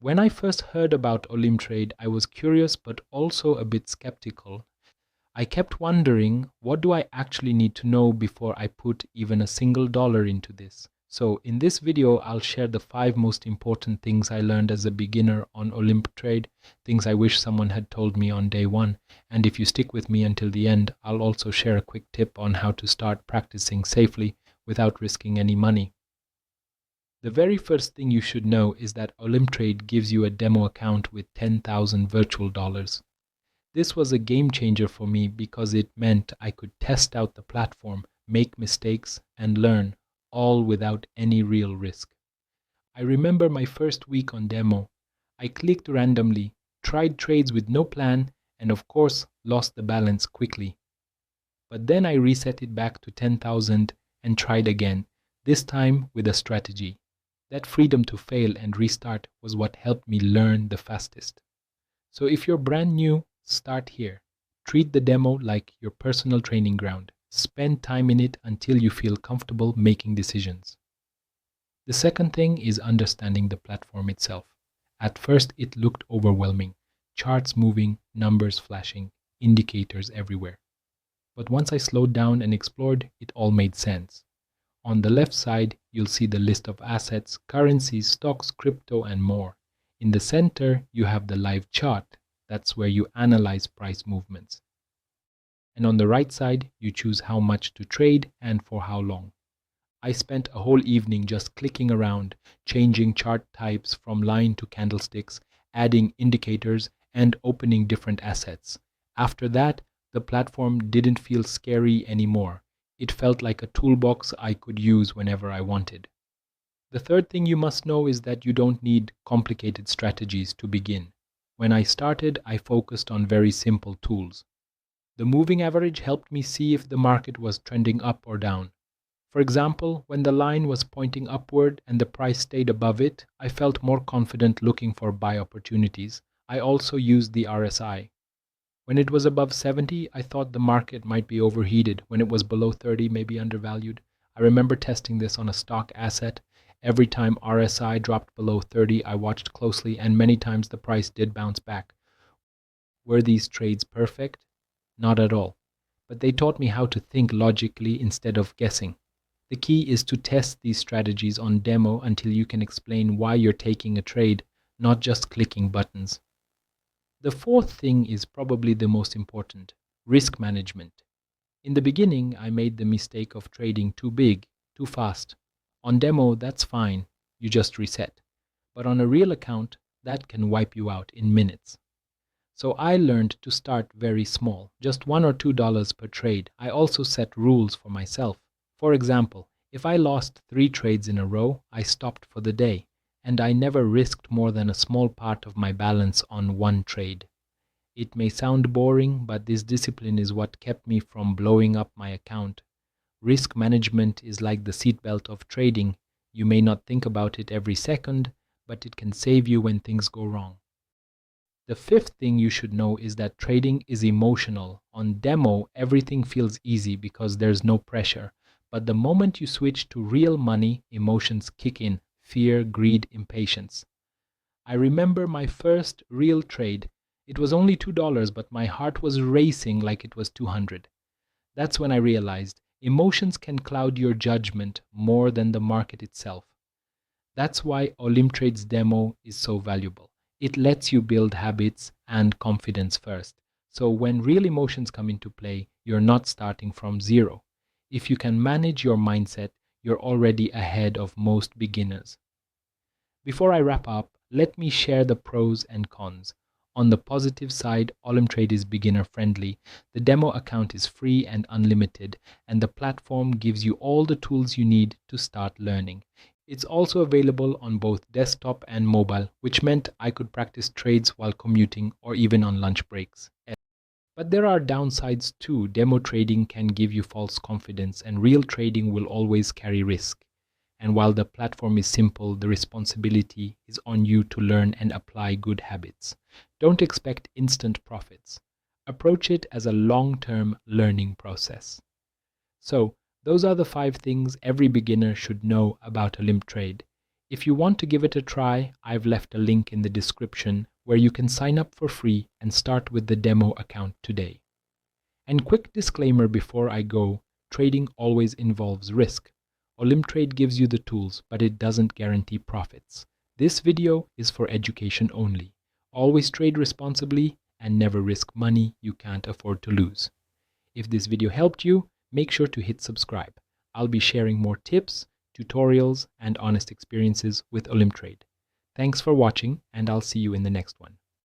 When I first heard about Olymptrade, I was curious but also a bit skeptical. I kept wondering, what do I actually need to know before I put even a single dollar into this? So in this video, I'll share the 5 most important things I learned as a beginner on Olymptrade, things I wish someone had told me on day 1. And if you stick with me until the end, I'll also share a quick tip on how to start practicing safely without risking any money. The very first thing you should know is that Olymptrade gives you a demo account with 10,000 virtual dollars. This was a game changer for me because it meant I could test out the platform, make mistakes, and learn, all without any real risk. I remember my first week on demo. I clicked randomly, tried trades with no plan, and of course lost the balance quickly. But then I reset it back to 10,000 and tried again, this time with a strategy. That freedom to fail and restart was what helped me learn the fastest. So if you're brand new, start here. Treat the demo like your personal training ground. Spend time in it until you feel comfortable making decisions. The second thing is understanding the platform itself. At first, it looked overwhelming. Charts moving, numbers flashing, indicators everywhere. But once I slowed down and explored, it all made sense. On the left side, you'll see the list of assets, currencies, stocks, crypto, and more. In the center, you have the live chart. That's where you analyze price movements. And on the right side, you choose how much to trade and for how long. I spent a whole evening just clicking around, changing chart types from line to candlesticks, adding indicators, and opening different assets. After that, the platform didn't feel scary anymore. It felt like a toolbox I could use whenever I wanted. The third thing you must know is that you don't need complicated strategies to begin. When I started, I focused on very simple tools. The moving average helped me see if the market was trending up or down. For example, when the line was pointing upward and the price stayed above it, I felt more confident looking for buy opportunities. I also used the RSI. When it was above 70, I thought the market might be overheated. When it was below 30, maybe undervalued. I remember testing this on a stock asset. Every time RSI dropped below 30, I watched closely, and many times the price did bounce back. Were these trades perfect? Not at all. But they taught me how to think logically instead of guessing. The key is to test these strategies on demo until you can explain why you're taking a trade, not just clicking buttons. The fourth thing is probably the most important: risk management. In the beginning, I made the mistake of trading too big, too fast. On demo, that's fine, you just reset. But on a real account, that can wipe you out in minutes. So I learned to start very small, just $1 or $2 per trade. I also set rules for myself. For example, if I lost 3 trades in a row, I stopped for the day, and I never risked more than a small part of my balance on one trade. It may sound boring, but this discipline is what kept me from blowing up my account. Risk management is like the seatbelt of trading. You may not think about it every second, but it can save you when things go wrong. The fifth thing you should know is that trading is emotional. On demo, everything feels easy because there's no pressure. But the moment you switch to real money, emotions kick in: fear, greed, impatience. I remember my first real trade. It was only $2, but my heart was racing like it was 200. That's when I realized emotions can cloud your judgment more than the market itself. That's why Olymptrade's demo is so valuable. It lets you build habits and confidence first. So when real emotions come into play, you're not starting from zero. If you can manage your mindset, you're already ahead of most beginners. Before I wrap up, let me share the pros and cons. On the positive side, Olymptrade is beginner friendly. The demo account is free and unlimited, and the platform gives you all the tools you need to start learning. It's also available on both desktop and mobile, which meant I could practice trades while commuting or even on lunch breaks. But there are downsides too. Demo trading can give you false confidence, and real trading will always carry risk. And while the platform is simple, the responsibility is on you to learn and apply good habits. Don't expect instant profits. Approach it as a long-term learning process. So, those are the 5 things every beginner should know about Olymptrade. If you want to give it a try, I've left a link in the description where you can sign up for free and start with the demo account today. And quick disclaimer before I go, trading always involves risk. Olymptrade gives you the tools, but it doesn't guarantee profits. This video is for education only. Always trade responsibly and never risk money you can't afford to lose. If this video helped you, make sure to hit subscribe. I'll be sharing more tips, tutorials, and honest experiences with Olymptrade. Thanks for watching, and I'll see you in the next one.